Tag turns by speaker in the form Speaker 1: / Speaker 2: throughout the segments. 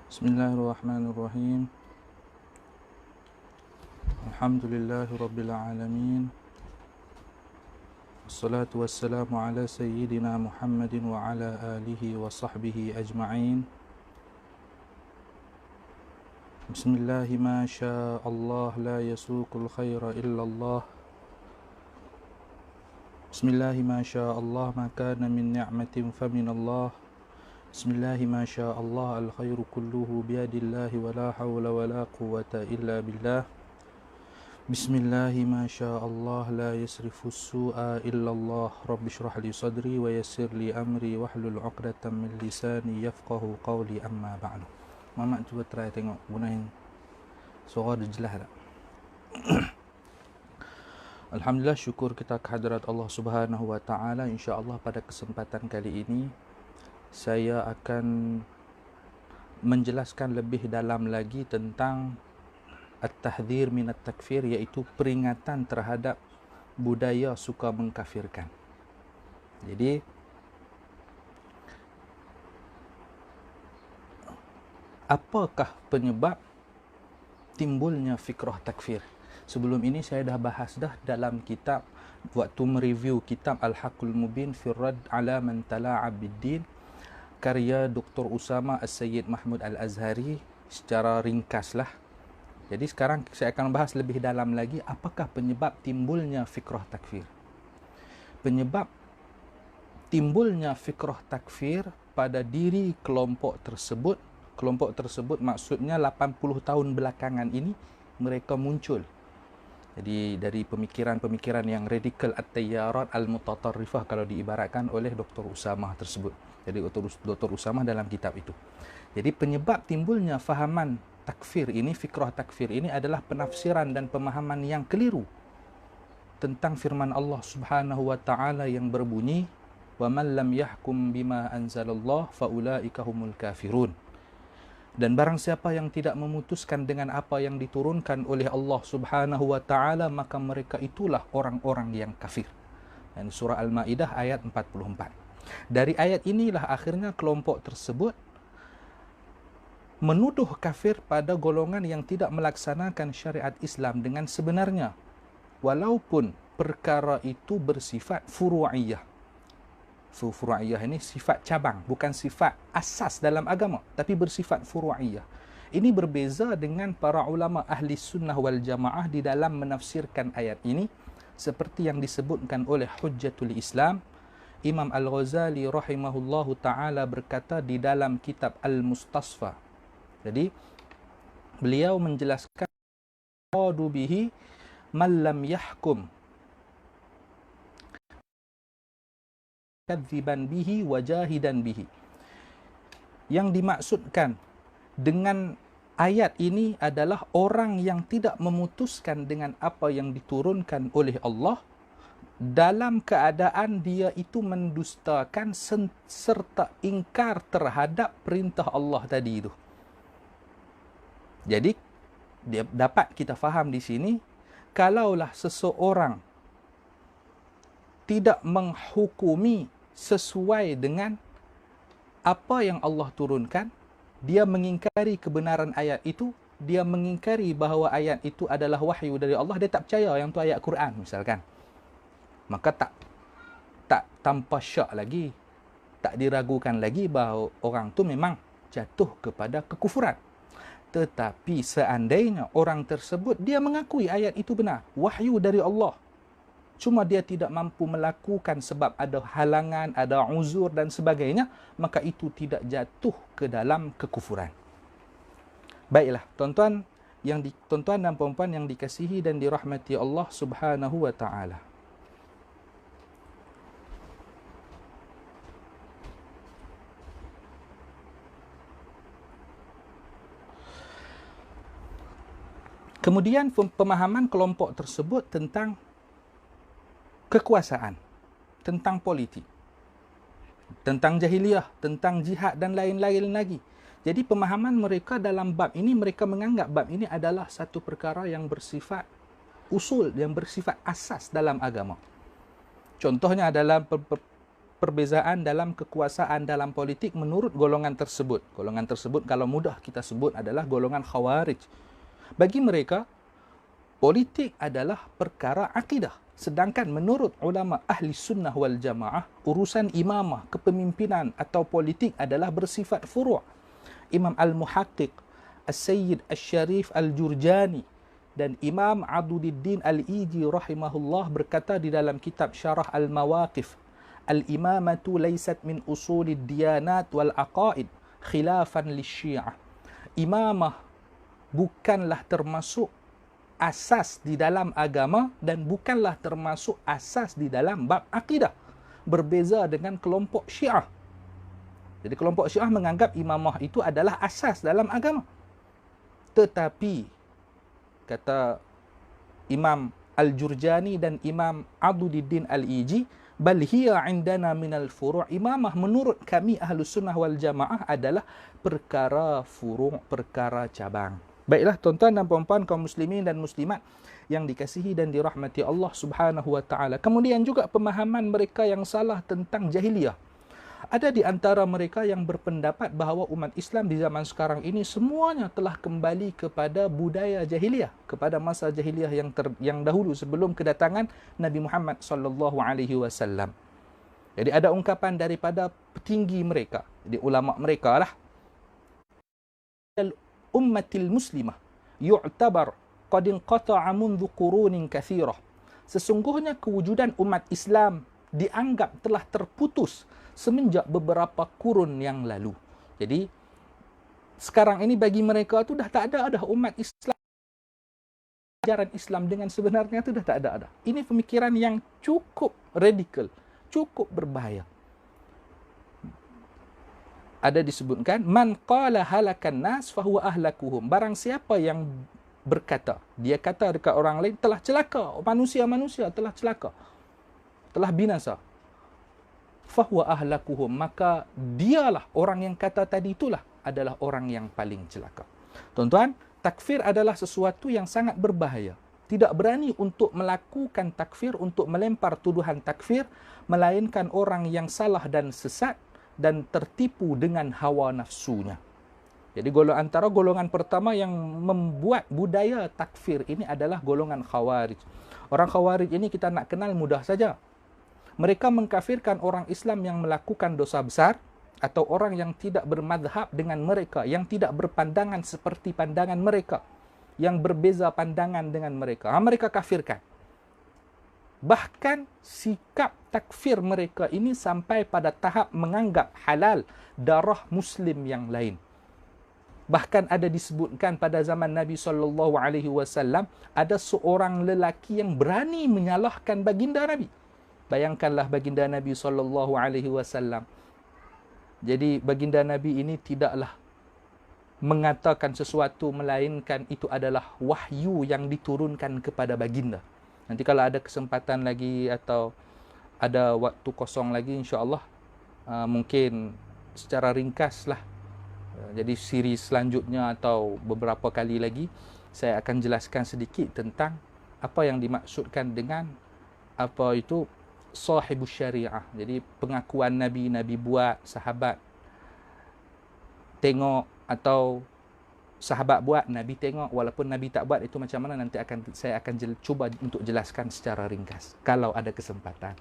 Speaker 1: Bismillahirrahmanirrahim. Alhamdulillahi rabbil alamin. Wassalatu wassalamu ala sayyidina Muhammadin wa ala alihi wa sahbihi ajma'in. Bismillahi ma syaa Allah la yasuqul khaira illa Allah. Bismillahi ma syaa Allah ma kana min ni'matin fa min Allah. Bismillahi ma syaa Allah al khairu kulluhu biyadillahi wa la hawla wa la quwwata illa billah. Bismillahi ma syaa Allah la yasrifu as-su'a illa Allah. Rabbi shrah li sadri wa yassir li amri wahlul 'uqdatam min lisani yafqahu qawli, amma ba'du. Mamak cuba try tengok gunain suara dia jelas tak? Alhamdulillah, syukur kita kehadrat Allah Subhanahu wa taala. Insya-Allah pada kesempatan kali ini saya akan menjelaskan lebih dalam lagi tentang at-tahdhir min at-takfir, iaitu peringatan terhadap budaya suka mengkafirkan. Jadi apakah penyebab timbulnya fikrah takfir? Sebelum ini saya dah bahas dalam kitab, waktu mereview kitab Al-Haqqul Mubin fi Radd ala man tala'ab bid-din, karya Dr. Usama As-Sayyid Mahmud Al-Azhari, secara ringkas lah. Jadi sekarang saya akan bahas lebih dalam lagi apakah penyebab timbulnya fikrah takfir. Penyebab timbulnya fikrah takfir pada diri kelompok tersebut maksudnya 80 tahun belakangan ini mereka muncul. Jadi dari pemikiran-pemikiran yang radikal, at-tayyarat al-mutatarrifah kalau diibaratkan oleh Dr. Usama tersebut. Jadi Dr. Usama dalam kitab itu. Jadi penyebab timbulnya fahaman takfir ini, fikrah takfir ini adalah penafsiran dan pemahaman yang keliru tentang firman Allah Subhanahu wa taala yang berbunyi, "Wa man lam yahkum bima anzalallah fa ulaika humul kafirun." Dan barang siapa yang tidak memutuskan dengan apa yang diturunkan oleh Allah Subhanahu wa taala, maka mereka itulah orang-orang yang kafir. Dan surah Al-Maidah ayat 44. Dari ayat inilah akhirnya kelompok tersebut menuduh kafir pada golongan yang tidak melaksanakan syariat Islam dengan sebenarnya, walaupun perkara itu bersifat furu'iyah. Furu'iyah ini sifat cabang, bukan sifat asas dalam agama, tapi bersifat furu'iyah. Ini berbeza dengan para ulama ahli sunnah wal jamaah di dalam menafsirkan ayat ini, seperti yang disebutkan oleh Hujjatul Islam Imam Al-Ghazali rahimahullahu ta'ala berkata di dalam kitab Al-Mustasfa. Jadi beliau menjelaskan qadu bihi man lam yahkum kadziban bihi wajahidan bihi. Yang dimaksudkan dengan ayat ini adalah orang yang tidak memutuskan dengan apa yang diturunkan oleh Allah dalam keadaan dia itu mendustakan serta ingkar terhadap perintah Allah tadi itu. Jadi dapat kita faham di sini, kalaulah seseorang tidak menghukumi sesuai dengan apa yang Allah turunkan, dia mengingkari kebenaran ayat itu, dia mengingkari bahawa ayat itu adalah wahyu dari Allah, dia tak percaya yang tu ayat Quran misalkan, maka tak tanpa syak lagi, tak diragukan lagi bahawa orang tu memang jatuh kepada kekufuran. Tetapi seandainya orang tersebut dia mengakui ayat itu benar, wahyu dari Allah, cuma dia tidak mampu melakukan sebab ada halangan, ada uzur dan sebagainya, maka itu tidak jatuh ke dalam kekufuran. Baiklah, tuan-tuan dan puan-puan yang dikasihi dan dirahmati Allah Subhanahu wa taala. Kemudian pemahaman kelompok tersebut tentang kekuasaan, tentang politik, tentang jahiliyah, tentang jihad dan lain-lain lagi. Jadi pemahaman mereka dalam bab ini, mereka menganggap bab ini adalah satu perkara yang bersifat usul, yang bersifat asas dalam agama. Contohnya dalam perbezaan dalam kekuasaan dalam politik menurut golongan tersebut. Golongan tersebut kalau mudah kita sebut adalah golongan Khawarij. Bagi mereka, politik adalah perkara akidah. Sedangkan menurut ulama ahli sunnah wal jamaah, urusan imamah, kepemimpinan atau politik adalah bersifat furu'. Imam Al-Muhaqqiq, As-Sayyid Al-Syarif Al-Jurjani dan Imam Aduddin Al-Iji rahimahullah berkata di dalam kitab Syarah Al-Mawaqif, Al-imamatu laysat min usulid diyanat wal aqaid khilafan lisyi'ah. Imamah bukanlah termasuk asas di dalam agama dan bukanlah termasuk asas di dalam bab akidah. Berbeza dengan kelompok Syiah. Jadi kelompok Syiah menganggap imamah itu adalah asas dalam agama. Tetapi kata Imam Al-Jurjani dan Imam Aduddin Al-Iji, bal hiya indana minal furu'. Imamah menurut kami Ahlus Sunnah wal Jamaah adalah perkara furu', perkara cabang. Baiklah tuan-tuan dan puan-puan kaum muslimin dan muslimat yang dikasihi dan dirahmati Allah Subhanahu wa taala. Kemudian juga pemahaman mereka yang salah tentang jahiliyah. Ada di antara mereka yang berpendapat bahawa umat Islam di zaman sekarang ini semuanya telah kembali kepada budaya jahiliyah, kepada masa jahiliyah yang dahulu sebelum kedatangan Nabi Muhammad sallallahu alaihi wasallam. Jadi ada ungkapan daripada petinggi mereka, di ulama mereka lah, ummatil muslimah yu'tabar qad inqata'a mundhu qurunin kathirah. Sesungguhnya kewujudan umat Islam dianggap telah terputus semenjak beberapa kurun yang lalu. Jadi sekarang ini bagi mereka tu dah tak ada umat Islam, ajaran Islam dengan sebenarnya tu dah tak ada. Ini pemikiran yang cukup radikal, cukup berbahaya. Ada disebutkan, man qala halakan nas fahuwa ahlakuhum. Barang siapa yang berkata, dia kata dekat orang lain, telah celaka, manusia telah celaka, telah binasa, fahuwa ahlakuhum, maka dialah orang yang kata tadi itulah adalah orang yang paling celaka. Tuan-tuan, takfir adalah sesuatu yang sangat berbahaya. Tidak berani untuk melakukan takfir, untuk melempar tuduhan takfir, melainkan orang yang salah dan sesat dan tertipu dengan hawa nafsunya. Jadi antara golongan pertama yang membuat budaya takfir ini adalah golongan Khawarij. Orang Khawarij ini kita nak kenal mudah saja. Mereka mengkafirkan orang Islam yang melakukan dosa besar atau orang yang tidak bermadhab dengan mereka, yang tidak berpandangan seperti pandangan mereka, yang berbeza pandangan dengan mereka. Mereka kafirkan. Bahkan sikap takfir mereka ini sampai pada tahap menganggap halal darah Muslim yang lain. Bahkan ada disebutkan pada zaman Nabi SAW, ada seorang lelaki yang berani menyalahkan baginda Nabi. Bayangkanlah baginda Nabi SAW. Jadi baginda Nabi ini tidaklah mengatakan sesuatu melainkan itu adalah wahyu yang diturunkan kepada baginda. Nanti kalau ada kesempatan lagi atau ada waktu kosong lagi, insya-Allah mungkin secara ringkas lah. Jadi siri selanjutnya atau beberapa kali lagi saya akan jelaskan sedikit tentang apa yang dimaksudkan dengan apa itu sahibus syariah. Jadi pengakuan Nabi buat, sahabat tengok atau sahabat buat, Nabi tengok, walaupun Nabi tak buat, itu macam mana nanti saya akan cuba untuk jelaskan secara ringkas kalau ada kesempatan.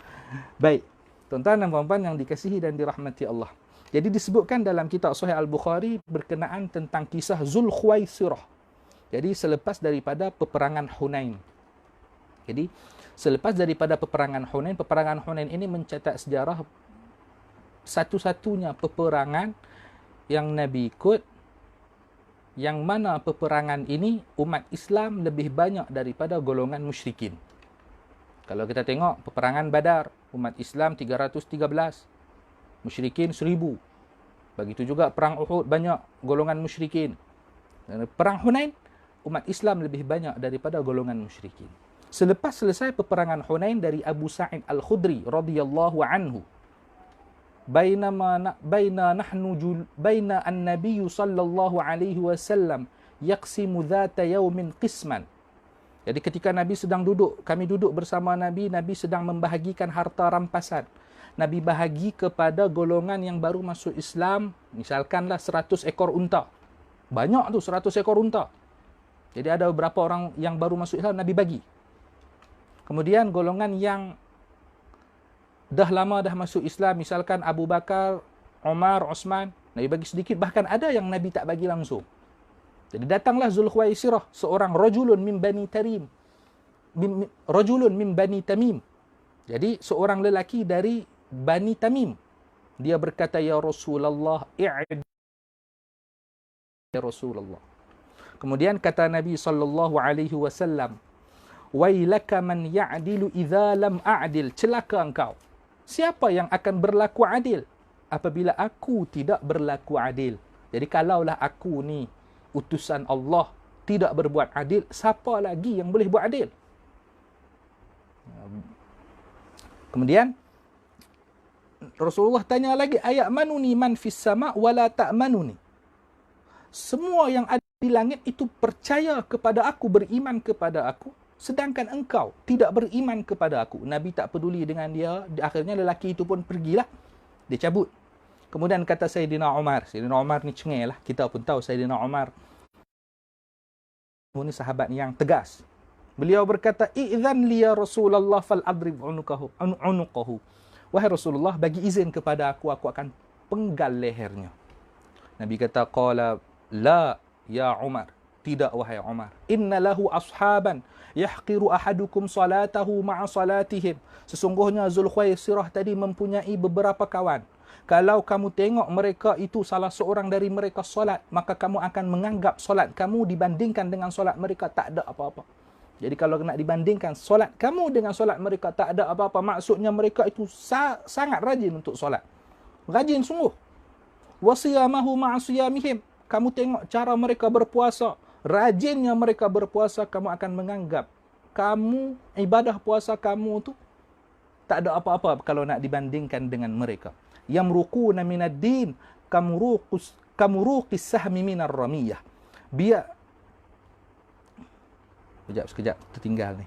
Speaker 1: Baik, tuan-tuan dan puan-puan yang dikasihi dan dirahmati Allah. Jadi disebutkan dalam kitab Sahih Al-Bukhari berkenaan tentang kisah Zulkhuwaisirah. Jadi selepas daripada peperangan Hunain. Jadi selepas daripada peperangan Hunain ini mencatat sejarah satu-satunya peperangan yang Nabi ikut, yang mana peperangan ini umat Islam lebih banyak daripada golongan musyrikin. Kalau kita tengok peperangan Badar, umat Islam 313, musyrikin 1000. Begitu juga perang Uhud, banyak golongan musyrikin. Dan perang Hunain, umat Islam lebih banyak daripada golongan musyrikin. Selepas selesai peperangan Hunain, dari Abu Sa'id Al-Khudri radhiyallahu anhu, baina an-nabiy sallallahu alaihi wasallam yaqsimu dhata yawmin qisman. Jadi ketika Nabi sedang duduk, kami duduk bersama Nabi sedang membahagikan harta rampasan. Nabi bahagi kepada golongan yang baru masuk Islam, misalkanlah 100 ekor unta. Banyak tu 100 ekor unta. Jadi ada beberapa orang yang baru masuk Islam, Nabi bagi. Kemudian golongan yang dah lama dah masuk Islam, misalkan Abu Bakar, Umar, Osman, Nabi bagi sedikit. Bahkan ada yang Nabi tak bagi langsung. Jadi datanglah Zulkhuwaisirah, seorang rajulun min Bani Tarim. Rajulun min Bani Tamim. Jadi seorang lelaki dari Bani Tamim. Dia berkata, ya Rasulullah, i'id ya Rasulullah. Kemudian kata Nabi SAW, wailaka man ya'dilu idza lam a'dil. Celaka engkau. Siapa yang akan berlaku adil apabila aku tidak berlaku adil? Jadi kalaulah aku ni utusan Allah tidak berbuat adil, siapa lagi yang boleh buat adil? Kemudian Rasulullah tanya lagi, ayat manuni man fis sama wala ta'manuni. Semua yang ada di langit itu percaya kepada aku, beriman kepada aku, sedangkan engkau tidak beriman kepada aku. Nabi tak peduli dengan dia. Akhirnya lelaki itu pun pergilah. Dia cabut. Kemudian kata Sayyidina Umar. Sayyidina Umar ni cengeng lah. Kita pun tahu Sayyidina Umar ini sahabat yang tegas. Beliau berkata, "Idzan li ya Rasulullah fal adrib unuqahu." Wahai Rasulullah, bagi izin kepada aku akan penggal lehernya. Nabi kata, qala la ya Umar. Tidak wahai Umar. Inna lahu ashaban yahqiru ahadukum salatahu ma'a salatihim. Sesungguhnya Zulkhuwaisirah tadi mempunyai beberapa kawan. Kalau kamu tengok mereka itu salah seorang dari mereka solat, maka kamu akan menganggap solat kamu dibandingkan dengan solat mereka tak ada apa-apa. Jadi kalau nak dibandingkan solat kamu dengan solat mereka tak ada apa-apa, maksudnya mereka itu sangat rajin untuk solat. Rajin sungguh. Wasiyamahu ma'asiyamihim. Kamu tengok cara mereka berpuasa. Rajinnya mereka berpuasa, kamu akan menganggap kamu, ibadah puasa kamu tu tak ada apa-apa kalau nak dibandingkan dengan mereka. Yamruquna minad din kamuruqis sahmi minar ramiyah. Sekejap tertinggal ni.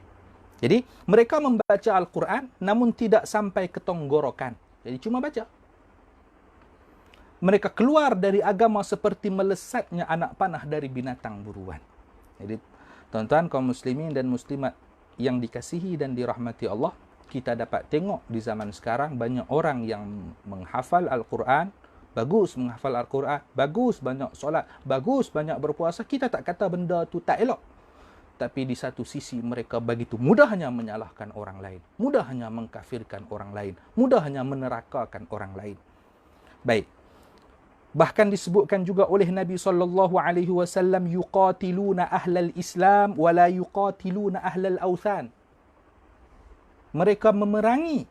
Speaker 1: Jadi mereka membaca Al-Quran namun tidak sampai ke tenggorokan. Jadi cuma baca. Mereka keluar dari agama seperti melesatnya anak panah dari binatang buruan. Jadi tuan-tuan kaum muslimin dan muslimat yang dikasihi dan dirahmati Allah, kita dapat tengok di zaman sekarang banyak orang yang menghafal Al-Quran, bagus menghafal Al-Quran, bagus banyak solat, bagus banyak berpuasa. Kita tak kata benda tu tak elok. Tapi di satu sisi mereka begitu mudahnya menyalahkan orang lain, mudahnya mengkafirkan orang lain, mudahnya menerakakan orang lain. Baik. Bahkan disebutkan juga oleh Nabi SAW, yuqatiluna ahlal Islam wa la yuqatiluna ahlal awthan. Mereka memerangi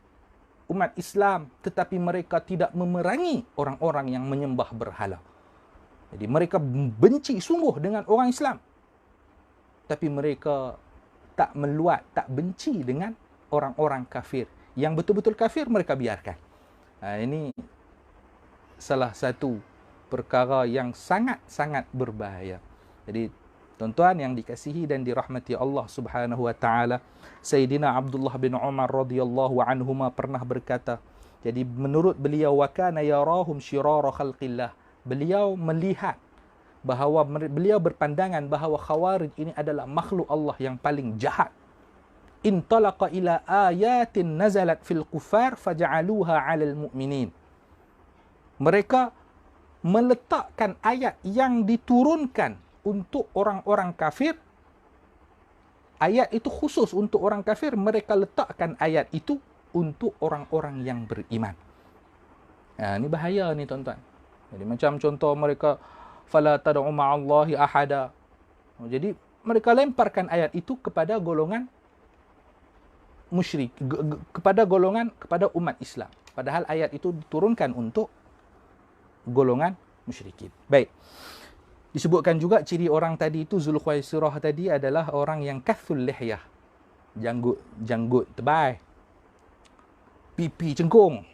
Speaker 1: umat Islam, tetapi mereka tidak memerangi orang-orang yang menyembah berhala. Jadi mereka benci sungguh dengan orang Islam, tapi mereka tak meluat, tak benci dengan orang-orang kafir. Yang betul-betul kafir mereka biarkan. Ini salah satu perkara yang sangat-sangat berbahaya. Jadi tuan-tuan yang dikasihi dan dirahmati Allah Subhanahu wa taala, Sayyidina Abdullah bin Umar radhiyallahu anhuma pernah berkata, jadi menurut beliau, wa kana yarahum shirara khalqillah. Beliau melihat bahawa beliau berpandangan bahawa Khawarij ini adalah makhluk Allah yang paling jahat. Intalaqa ila ayatin nazalat fil kuffar faja'aluha 'alal mu'minin. Mereka meletakkan ayat yang diturunkan untuk orang-orang kafir. Ayat itu khusus untuk orang kafir. Mereka letakkan ayat itu untuk orang-orang yang beriman. Ini bahaya ni tuan-tuan. Jadi macam contoh mereka, fala tad'u ma'allahi ahada. Jadi mereka lemparkan ayat itu kepada golongan musyrik, kepada umat Islam. Padahal ayat itu diturunkan untuk golongan musyrikin. Baik. Disebutkan juga ciri orang tadi itu, Zulkhuwaisirah tadi adalah orang yang kathul lihyah. Janggut tebal. Pipi cengkung.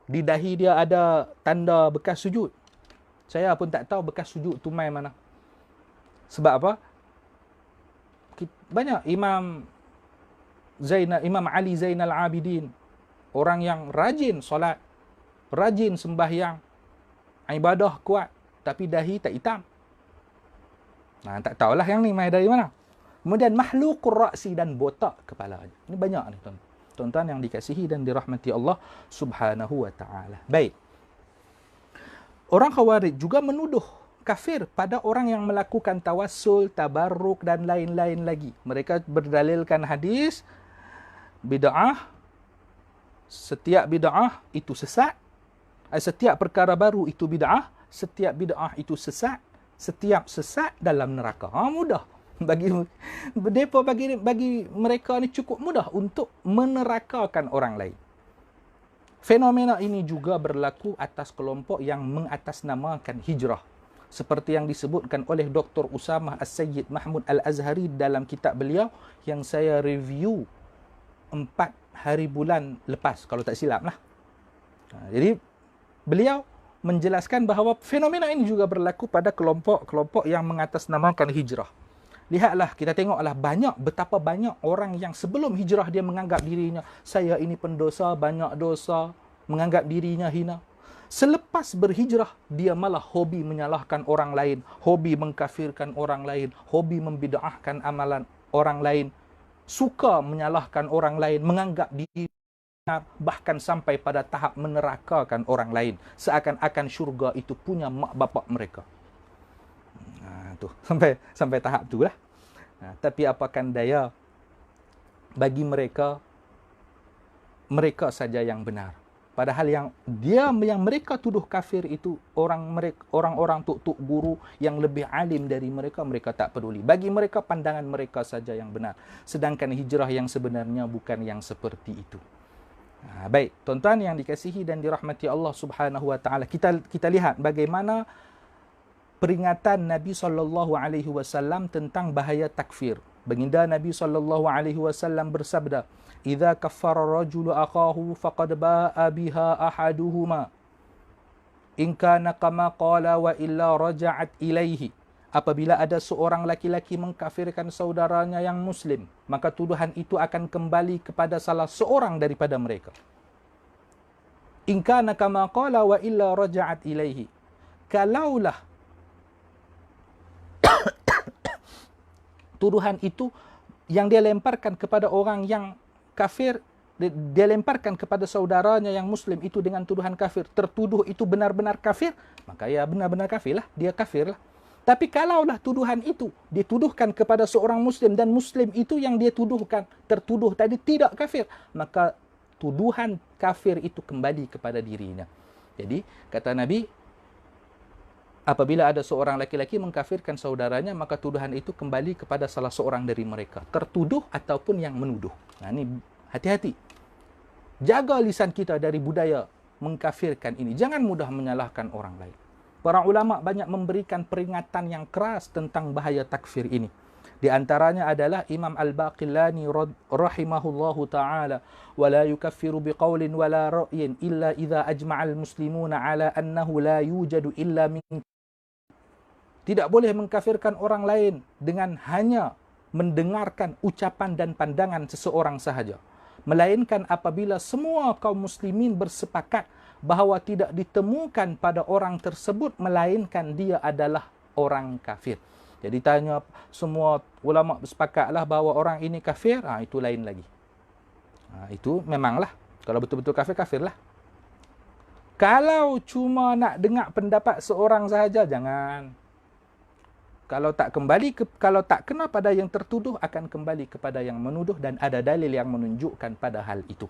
Speaker 1: Di dahi dia ada tanda bekas sujud. Saya pun tak tahu bekas sujud tu mai mana. Sebab apa? Banyak Imam Ali Zainal Abidin, orang yang rajin solat, rajin sembahyang, ibadah kuat, tapi dahi tak hitam. Tak tahulah yang ni mai dari mana. Kemudian mahluqur ra'si, dan botak kepalanya. Ini banyak ni tuan. Tuan-tuan yang dikasihi dan dirahmati Allah Subhanahu wa taala. Baik. Orang Khawarij juga menuduh kafir pada orang yang melakukan tawassul, tabarruk dan lain-lain lagi. Mereka berdalilkan hadis bid'ah, setiap bid'ah itu sesat. Setiap perkara baru itu bid'ah, setiap bid'ah itu sesat, setiap sesat dalam neraka. Mudah. Bagi mereka ni cukup mudah untuk menerakakan orang lain. Fenomena ini juga berlaku atas kelompok yang mengatasnamakan hijrah. Seperti yang disebutkan oleh Dr. Usamah As-Sayyid Mahmud Al-Azhari dalam kitab beliau yang saya review 4 hari bulan lepas, kalau tak silap lah. Jadi, beliau menjelaskan bahawa fenomena ini juga berlaku pada kelompok-kelompok yang mengatasnamakan hijrah. Lihatlah, kita tengoklah betapa banyak orang yang sebelum hijrah dia menganggap dirinya, saya ini pendosa, banyak dosa, menganggap dirinya hina. Selepas berhijrah, dia malah hobi menyalahkan orang lain, hobi mengkafirkan orang lain, hobi membid'ahkan amalan orang lain, suka menyalahkan orang lain, menganggap diri benar, bahkan sampai pada tahap menerakakan orang lain, seakan-akan syurga itu punya mak bapak mereka. Sampai tahap tu lah. Tapi apakan daya, bagi mereka saja yang benar. Padahal yang mereka tuduh kafir itu orang-orang tuk-tuk guru yang lebih alim dari mereka tak peduli. Bagi mereka pandangan mereka saja yang benar. Sedangkan hijrah yang sebenarnya bukan yang seperti itu. Baik, tuan-tuan yang dikasihi dan dirahmati Allah Subhanahu wa taala, kita lihat bagaimana peringatan Nabi SAW tentang bahaya takfir. Baginda Nabi SAW bersabda, "Idza kaffara rajulu akahu faqad ba'a biha ahaduhuma. In kana kama qala wa illa raja'at ilaihi." Apabila ada seorang laki-laki mengkafirkan saudaranya yang muslim, maka tuduhan itu akan kembali kepada salah seorang daripada mereka. In kana kama qala wa illa raja'at ilaihi. Kalaulah tuduhan itu yang dia lemparkan kepada orang yang kafir, dia lemparkan kepada saudaranya yang muslim itu dengan tuduhan kafir, tertuduh itu benar-benar kafir, maka ya benar-benar kafir lah, dia kafir lah. Tapi kalaulah tuduhan itu dituduhkan kepada seorang muslim dan muslim itu yang dia tertuduh tadi tidak kafir, maka tuduhan kafir itu kembali kepada dirinya. Jadi kata Nabi, apabila ada seorang laki-laki mengkafirkan saudaranya, maka tuduhan itu kembali kepada salah seorang dari mereka, tertuduh ataupun yang menuduh. Ini hati-hati. Jaga lisan kita dari budaya mengkafirkan ini. Jangan mudah menyalahkan orang lain. Para ulama banyak memberikan peringatan yang keras tentang bahaya takfir ini. Di antaranya adalah Imam Al-Baqillani rahimahullahu ta'ala, وَلَا يُكَفِّرُ بِقَوْلٍ وَلَا رَأْيٍ إِلَّا إِذَا أَجْمَعَ الْمُسْلِمُونَ عَلَى أَنَّهُ لَا يُوجَدُ إِلَّا مِنْ. Tidak boleh mengkafirkan orang lain dengan hanya mendengarkan ucapan dan pandangan seseorang sahaja, melainkan apabila semua kaum muslimin bersepakat bahawa tidak ditemukan pada orang tersebut melainkan dia adalah orang kafir. Jadi tanya semua ulama bersepakatlah bahawa orang ini kafir, itu lain lagi. Itu memanglah, kalau betul-betul kafir, kafirlah. Kalau cuma nak dengar pendapat seorang sahaja, jangan. Kalau tak kena pada yang tertuduh, akan kembali kepada yang menuduh, dan ada dalil yang menunjukkan pada hal itu.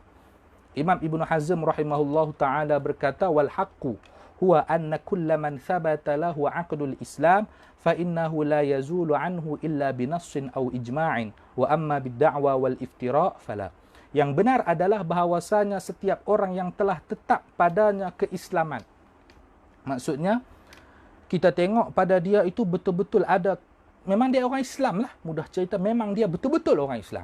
Speaker 1: Imam Ibn Hazm rahimahullahu ta'ala berkata, wal haqqu huwa anna kulla man thabata lahu aqdul Islam fa innahu la yazulu anhu illa binassin aw ijma'in wa amma bid-da'wa wal iftira' fala. Yang benar adalah bahawasanya setiap orang yang telah tetap padanya keislaman, maksudnya kita tengok pada dia itu betul-betul ada, memang dia orang Islam lah, mudah cerita, memang dia betul-betul orang Islam,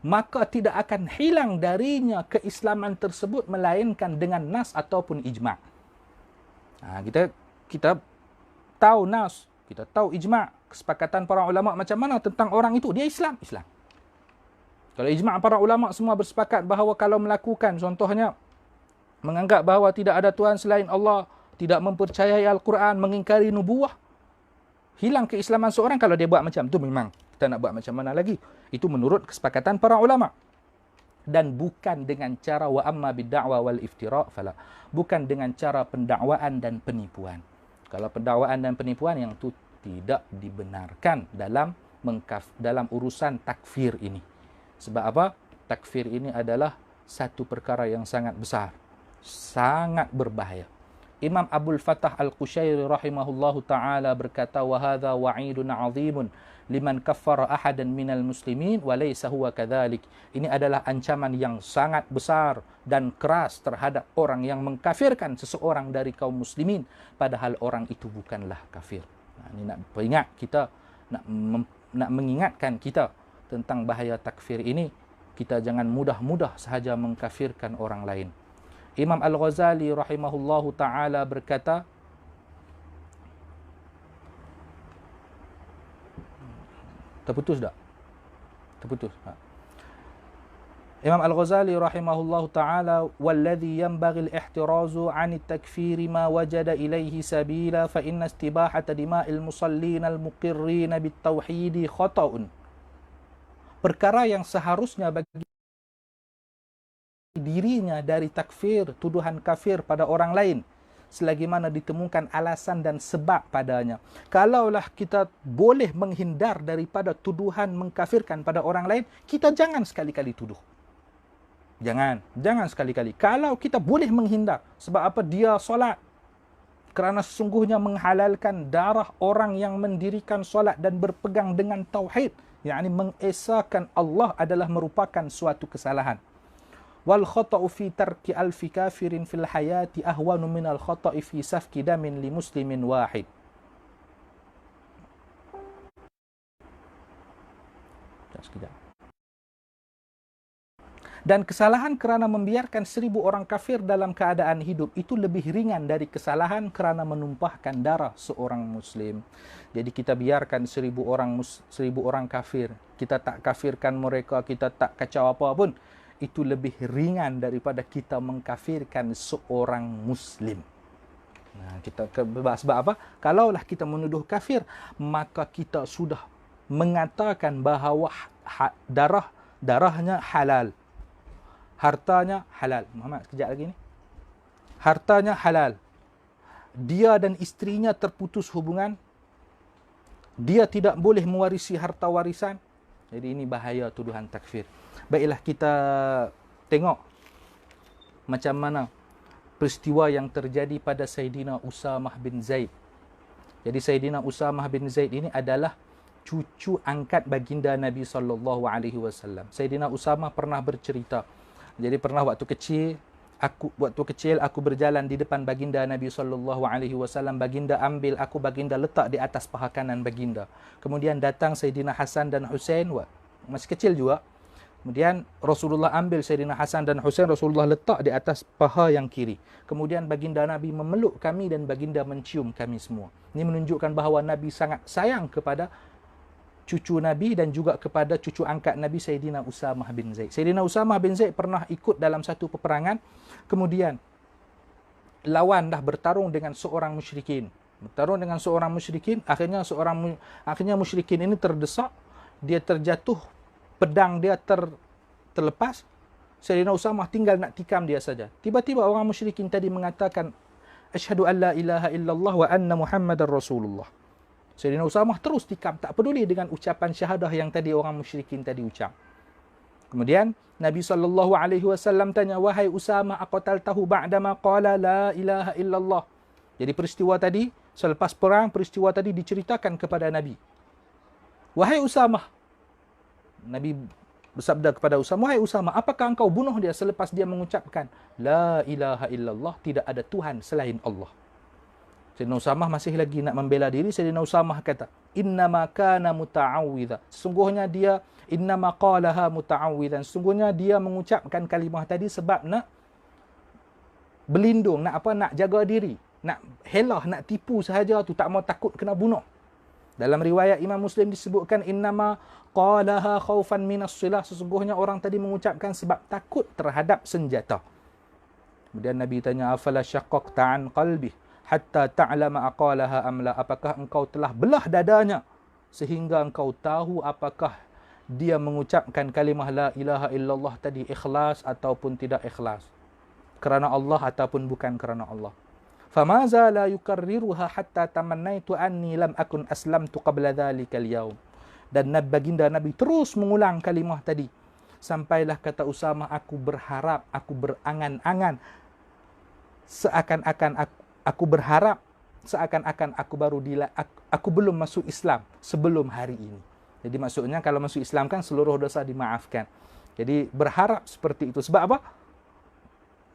Speaker 1: maka tidak akan hilang darinya keislaman tersebut melainkan dengan nas ataupun ijma'. Kita tahu nas, kita tahu ijma', kesepakatan para ulama macam mana tentang orang itu, dia Islam. Kalau ijma' para ulama semua bersepakat bahawa kalau melakukan, contohnya menganggap bahawa tidak ada Tuhan selain Allah, tidak mempercayai Al-Quran, mengingkari nubuah, hilang keislaman seorang kalau dia buat macam tu. Memang kita nak buat macam mana lagi? Itu menurut kesepakatan para ulama. Dan bukan dengan cara wa amma bid-da'wa wal iftira' fala. Bukan dengan cara pendakwaan dan penipuan. Kalau pendakwaan dan penipuan, yang tu tidak dibenarkan dalam urusan takfir ini. Sebab apa? Takfir ini adalah satu perkara yang sangat besar, sangat berbahaya. Imam Abdul Fattah Al-Qushairi rahimahullahu ta'ala berkata, wa hadha wa'idun 'azimun liman kaffara ahadan minal muslimin wa laysa huwa kadzalik. Ini adalah ancaman yang sangat besar dan keras terhadap orang yang mengkafirkan seseorang dari kaum muslimin, padahal orang itu bukanlah kafir. Ini nak peringat kita, nak mengingatkan kita tentang bahaya takfir ini. Kita jangan mudah-mudah sahaja mengkafirkan orang lain. Imam Al-Ghazali rahimahullahu ta'ala berkata, terputus tak? Terputus. Imam Al-Ghazali rahimahullahu ta'ala, walladhi yanbaghi al-ihtirazu 'ani at-takfiri ma wajada ilayhi sabila fa inna istibahata dima'il musallin al-muqirrin bit-tauhid khata'un. Perkara yang seharusnya bagi dirinya dari takfir, tuduhan kafir pada orang lain, selagi mana ditemukan alasan dan sebab padanya. Kalaulah kita boleh menghindar daripada tuduhan mengkafirkan pada orang lain, kita jangan sekali-kali tuduh. Jangan sekali-kali. Kalau kita boleh menghindar, sebab apa? Dia solat kerana sesungguhnya menghalalkan darah orang yang mendirikan solat dan berpegang dengan tauhid, yakni mengesahkan Allah, adalah merupakan suatu kesalahan. Wal khata'u fi tarki alfi kafirin fil hayati ahwanu min al khata'i fi safki damin li muslimin wahid. Sekejap. Dan kesalahan kerana membiarkan 1000 orang kafir dalam keadaan hidup itu lebih ringan dari kesalahan kerana menumpahkan darah seorang muslim. Jadi kita biarkan 1000 orang kafir, kita tak kafirkan mereka, kita tak kacau apa pun, itu lebih ringan daripada kita mengkafirkan seorang muslim. Nah, sebab apa? Kalaulah kita menuduh kafir, maka kita sudah mengatakan bahawa darahnya halal, hartanya halal. Muhammad, sekejap lagi ni. Hartanya halal. Dia dan isterinya terputus hubungan. Dia tidak boleh mewarisi harta warisan. Jadi ini bahaya tuduhan takfir. Baiklah, kita tengok macam mana peristiwa yang terjadi pada Sayyidina Usamah bin Zaid. Jadi Sayyidina Usamah bin Zaid ini adalah cucu angkat baginda Nabi SAW. Sayyidina Usamah pernah bercerita. Jadi pernah waktu kecil aku berjalan di depan baginda Nabi SAW. Baginda ambil aku, baginda letak di atas paha kanan baginda. Kemudian datang Sayyidina Hasan dan Husain, masih kecil juga. Kemudian Rasulullah ambil Sayyidina Hasan dan Husain, Rasulullah letak di atas paha yang kiri. Kemudian baginda Nabi memeluk kami dan baginda mencium kami semua. Ini menunjukkan bahawa Nabi sangat sayang kepada cucu Nabi dan juga kepada cucu angkat Nabi, Sayyidina Usamah bin Zaid. Sayyidina Usamah bin Zaid pernah ikut dalam satu peperangan. Kemudian lawan dah bertarung dengan seorang musyrikin. Akhirnya musyrikin ini terdesak, dia terjatuh, pedang dia terlepas. Sayyidina Usamah tinggal nak tikam dia saja. Tiba-tiba orang musyrikin tadi mengatakan, asyhadu an la ilaha illallah wa anna Muhammadar Rasulullah. Sayyidina Usamah terus tikam, tak peduli dengan ucapan syahadah yang tadi orang musyrikin tadi ucap. Kemudian Nabi SAW tanya, wahai Usamah, aqataltahu ba'dama qala la ilaha illallah. Jadi peristiwa tadi, selepas perang, peristiwa tadi diceritakan kepada Nabi. Wahai Usamah, Nabi bersabda kepada Usamah, wahai Usamah, apakah engkau bunuh dia selepas dia mengucapkan la ilaha illallah, tidak ada Tuhan selain Allah? Sayyidina Usamah masih lagi nak membela diri. Sayyidina Usamah kata, innama kana muta'awwidha. Sesungguhnya dia, innama qalaha muta'awwidhan. Sesungguhnya dia mengucapkan kalimah tadi sebab nak berlindung, nak jaga diri, nak helah, nak tipu sahaja tu, tak mau takut kena bunuh. Dalam riwayat Imam Muslim disebutkan innama qalaha khaufan minas silah, sesungguhnya orang tadi mengucapkan sebab takut terhadap senjata. Kemudian Nabi tanya, afala syaqqaqta an qalbi hatta ta'lama aqalaha amla, apakah engkau telah belah dadanya sehingga engkau tahu apakah dia mengucapkan kalimah la ilaha illallah tadi ikhlas ataupun tidak ikhlas, kerana Allah ataupun bukan kerana Allah. Famaza la yukarriruha hatta tamannaitu anni lam akun aslamtu qabla dhalikal yaum. Dan baginda Nabi terus mengulang kalimah tadi sampailah kata Usamah, aku berharap, aku berangan-angan seakan-akan aku berharap seakan-akan aku belum masuk Islam sebelum hari ini. Jadi maksudnya kalau masuk Islam kan seluruh dosa dimaafkan. Jadi berharap seperti itu. Sebab apa?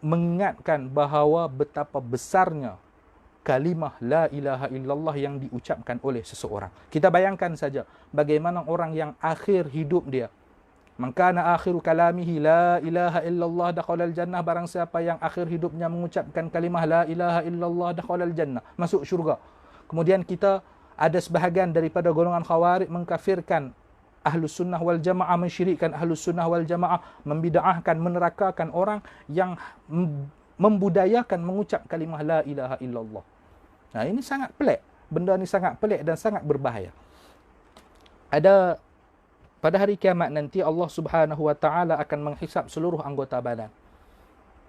Speaker 1: Mengingatkan bahawa betapa besarnya kalimah la ilaha illallah yang diucapkan oleh seseorang. Kita bayangkan saja bagaimana orang yang akhir hidup dia, man kana akhiru kalamihi la ilaha illallah dakhalal jannah, barang siapa yang akhir hidupnya mengucapkan kalimah la ilaha illallah dakhalal jannah, masuk syurga. Kemudian kita ada sebahagian daripada golongan khawarij mengkafirkan Ahlus Sunnah wal Jamaah, mensyirikkan Ahlus Sunnah wal Jamaah, membida'ahkan, menerakakan orang yang membudayakan mengucap kalimah la ilaha illallah. Nah, ini sangat pelik. Benda ni sangat pelik dan sangat berbahaya. Ada pada hari kiamat nanti Allah Subhanahu wa taala akan menghisap seluruh anggota badan.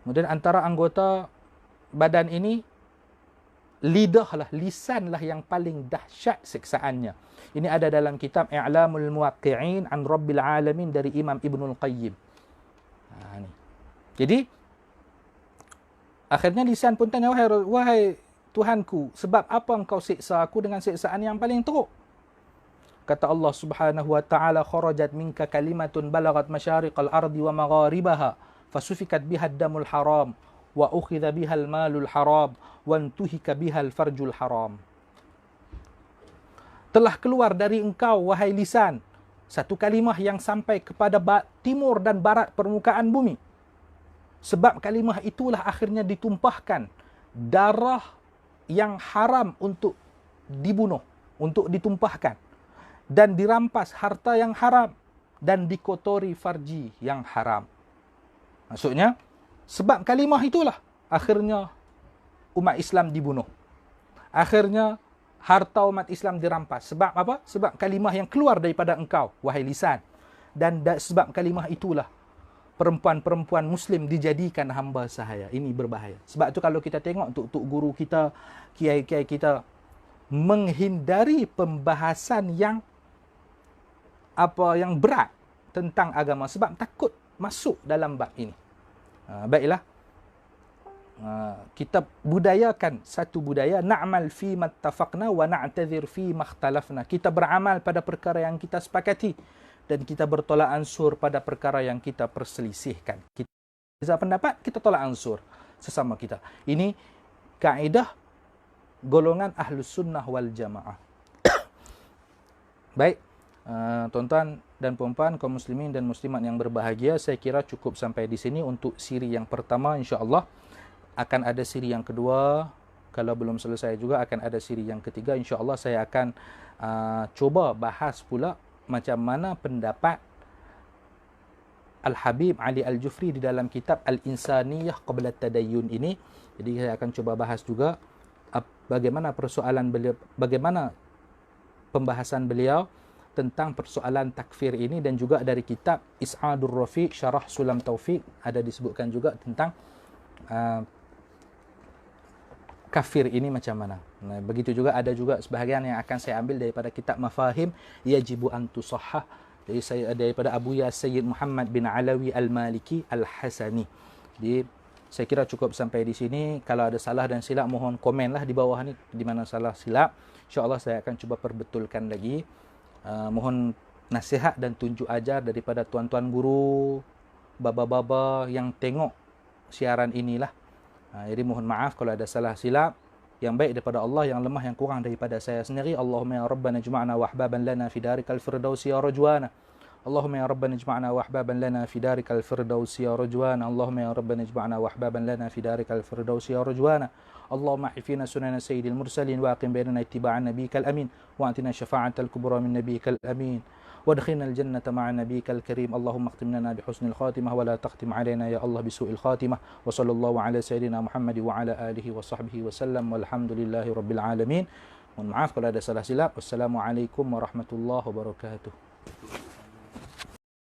Speaker 1: Kemudian antara anggota badan ini lisan lah yang paling dahsyat siksaannya. Ini ada dalam kitab I'lamul Muwaqqi'in an Rabbil Alamin dari Imam Ibnul Qayyim. Ni. Jadi akhirnya lisan pun tanya, wahai Tuhanku, sebab apa engkau siksa aku dengan siksaan yang paling teruk? Kata Allah Subhanahu wa taala, kharajat minka kalimatun balagat masyariqal ardi wa magharibaha fasufikat biha ad-damul haram wa ukhidha biha al-malul haram wa antuhika biha al-farjul haram. Telah keluar dari engkau, wahai lisan, satu kalimah yang sampai kepada timur dan barat permukaan bumi. Sebab kalimah itulah akhirnya ditumpahkan darah yang haram untuk dibunuh, untuk ditumpahkan, dan dirampas harta yang haram, dan dikotori farji yang haram. Maksudnya, sebab kalimah itulah akhirnya umat Islam dibunuh. Akhirnya harta umat Islam dirampas. Sebab apa? Sebab kalimah yang keluar daripada engkau, wahai lisan. Dan sebab kalimah itulah perempuan-perempuan Muslim dijadikan hamba sahaya. Ini berbahaya. Sebab tu kalau kita tengok tuk guru kita, kiai-kiai kita menghindari pembahasan yang berat tentang agama sebab takut masuk dalam bab ini. Baiklah. Kita budayakan satu budaya, na'mal fi mattafaqna wa na'tadhir fi makhtalafna. Kita beramal pada perkara yang kita sepakati dan kita bertolak ansur pada perkara yang kita perselisihkan. Kita beza pendapat, kita tolak ansur sesama kita. Ini kaedah golongan Ahlus Sunnah wal Jamaah. Baik, tuan-tuan dan puan-puan, kaum muslimin dan muslimat yang berbahagia, saya kira cukup sampai di sini untuk siri yang pertama. Insya-Allah akan ada siri yang kedua. Kalau belum selesai juga akan ada siri yang ketiga. Insya-Allah saya akan cuba bahas pula macam mana pendapat Al-Habib Ali Al-Jufri di dalam kitab Al-Insaniyah Qabla Tadayyun ini. Jadi saya akan cuba bahas juga bagaimana persoalan beliau, bagaimana pembahasan beliau tentang persoalan takfir ini, dan juga dari kitab Is'adur Rafiq Syarah Sulam Taufiq ada disebutkan juga tentang kafir ini macam mana. Nah, begitu juga ada juga sebahagian yang akan saya ambil daripada kitab Mafahim Yajibu an Tusahhah daripada Abu Ya Sayyid Muhammad bin Alawi Al-Maliki Al-Hasani. Jadi saya kira cukup sampai di sini. Kalau ada salah dan silap mohon komenlah di bawah ni di mana salah silap. Insya-Allah saya akan cuba perbetulkan lagi. Mohon nasihat dan tunjuk ajar daripada tuan-tuan guru, baba-baba yang tengok siaran inilah. Jadi mohon maaf kalau ada salah silap. Yang baik daripada Allah, yang lemah yang kurang daripada saya sendiri. Allahumma ya Rabbana juma'na wa ahbaban lana fi darikal firdausi ya rajwana. اللهم يا ربنا اجمعنا وأحبابا لنا في دارك الفردوس يا رجوان. اللهم يا ربنا اجمعنا وأحبابا لنا في دارك الفردوس يا رجوان. اللهم احفنا سنن سيد المرسلين واقم بيننا اتباع نبيك الأمين واعطنا شفاعة الكبرى من نبيك الأمين وادخلنا الجنة مع نبيك الكريم. اللهم اختم لنا بحسن الخاتمة ولا تختم علينا يا الله بسوء الخاتمة. وصلى الله على سيدنا محمد وعلى آله وصحبه وسلم والحمد لله رب العالمين. Mohon maaf kalau ada salah silap. Wassalamualaikum warahmatullahi wabarakatuh.